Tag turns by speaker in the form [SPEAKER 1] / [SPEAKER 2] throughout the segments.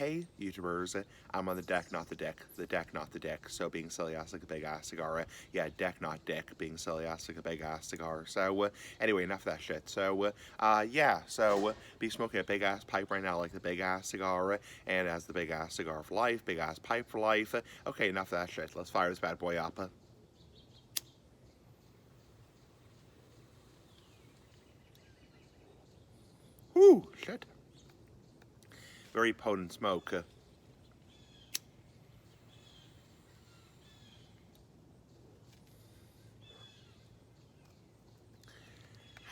[SPEAKER 1] Hey, YouTubers, I'm on the deck, not the dick. The deck, not the dick. So being silly ass like a big ass cigar. Yeah, deck, not dick. Being silly ass like a big ass cigar. So, anyway, enough of that shit. So, yeah, so be smoking a big ass pipe right now like the big ass cigar. And as the big ass cigar for life, big ass pipe for life. Okay, enough of that shit. Let's fire this bad boy up. Whoo, shit. Very potent smoke.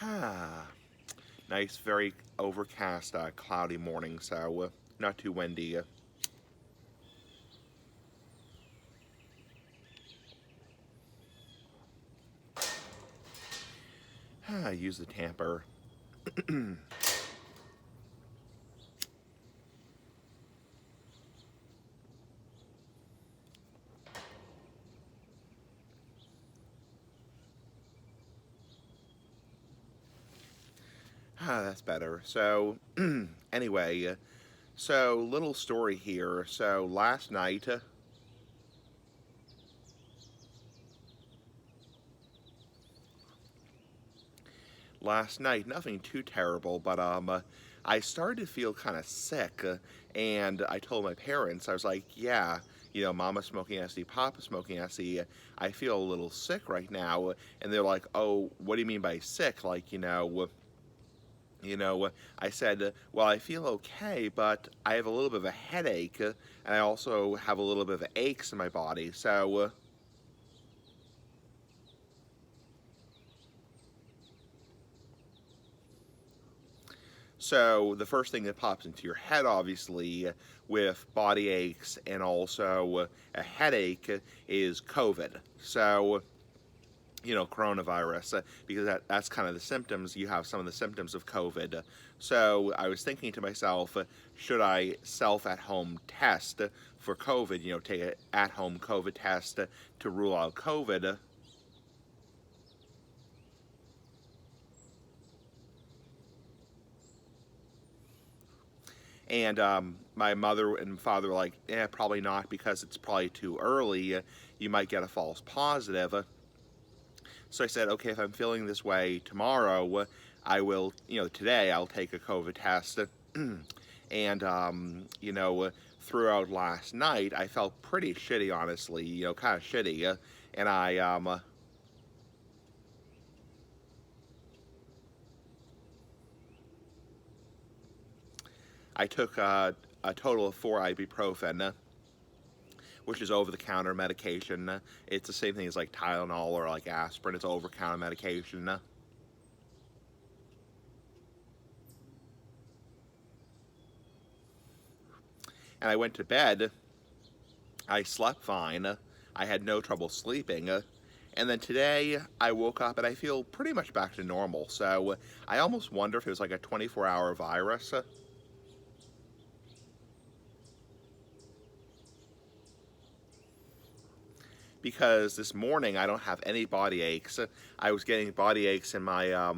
[SPEAKER 1] Ah. Nice, very overcast, cloudy morning, so not too windy. Use the tamper. That's better. So, anyway, so little story here. So last night, nothing too terrible, but I started to feel kind of sick, and I told my parents, I was like, yeah, Mama's smoking SE, Papa's smoking SE. I feel a little sick right now, and they're like, oh, what do you mean by sick? Like, I said, well, I feel okay, but I have a little bit of a headache, and I also have a little bit of aches in my body. So the first thing that pops into your head, obviously, with body aches and also a headache is COVID. So, coronavirus, because that's kind of the symptoms. You have some of the symptoms of COVID. So I was thinking to myself, should I self at home test for COVID? Take an at home COVID test to rule out COVID. And my mother and father were like, probably not because it's probably too early. You might get a false positive. So I said, okay, if I'm feeling this way tomorrow, I will, today I'll take a COVID test. And, throughout last night, I felt pretty shitty, honestly, kind of shitty. And I took a total of 4 ibuprofen, which is over-the-counter medication. It's the same thing as like Tylenol or like aspirin. It's over-the-counter medication. And I went to bed. I slept fine. I had no trouble sleeping. And then today I woke up and I feel pretty much back to normal. So I almost wonder if it was like a 24-hour virus. Because this morning I don't have any body aches. I was getting body aches in my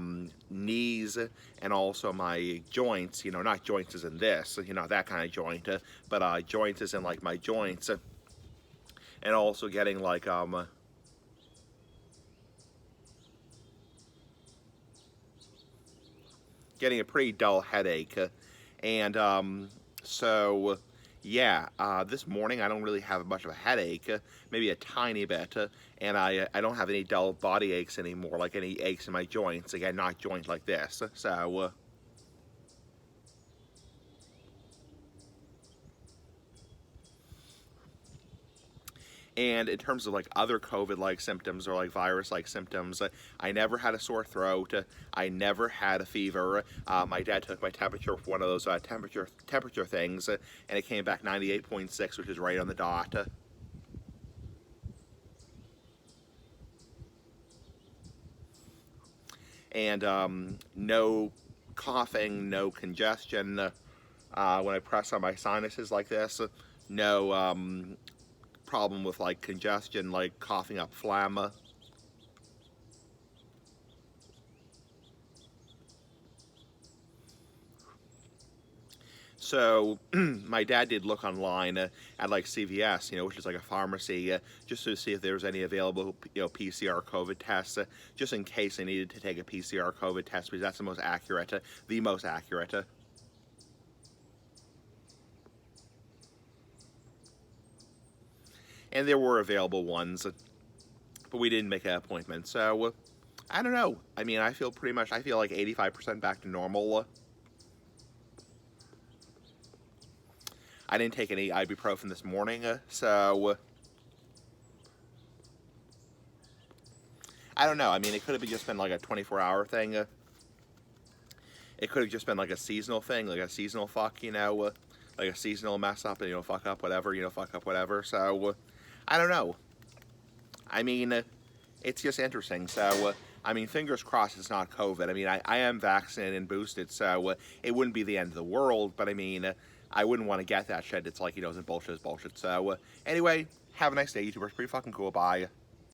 [SPEAKER 1] knees and also my joints. Not joints as in this, that kind of joint, but joints as in like my joints, and also getting a pretty dull headache. And so, yeah, this morning I don't really have much of a headache, maybe a tiny bit, and I don't have any dull body aches anymore, like any aches in my joints. Again, not joint like this. So, and in terms of like other COVID-like symptoms or like virus-like symptoms, I never had a sore throat. I never had a fever. My dad took my temperature for one of those temperature things, and it came back 98.6, which is right on the dot. And no coughing, no congestion. When I press on my sinuses like this, no problem with like congestion, like coughing up phlegm. So my dad did look online at like CVS, which is like a pharmacy, just to see if there was any available, PCR COVID tests, just in case I needed to take a PCR COVID test, because that's the most accurate, the most accurate. And there were available ones, but we didn't make an appointment. So I don't know. I mean, I feel like 85% back to normal. I didn't take any ibuprofen this morning, so I don't know. I mean, it could have just been like a 24-hour thing. It could have just been like a seasonal thing, like a seasonal fuck, like a seasonal mess up and, fuck up whatever, So I don't know. I mean, it's just interesting. So, I mean, fingers crossed it's not COVID. I mean, I am vaccinated and boosted, so it wouldn't be the end of the world, but I mean, I wouldn't want to get that shit. It's like, it's bullshit. So, anyway, have a nice day, YouTubers. Pretty fucking cool. Bye.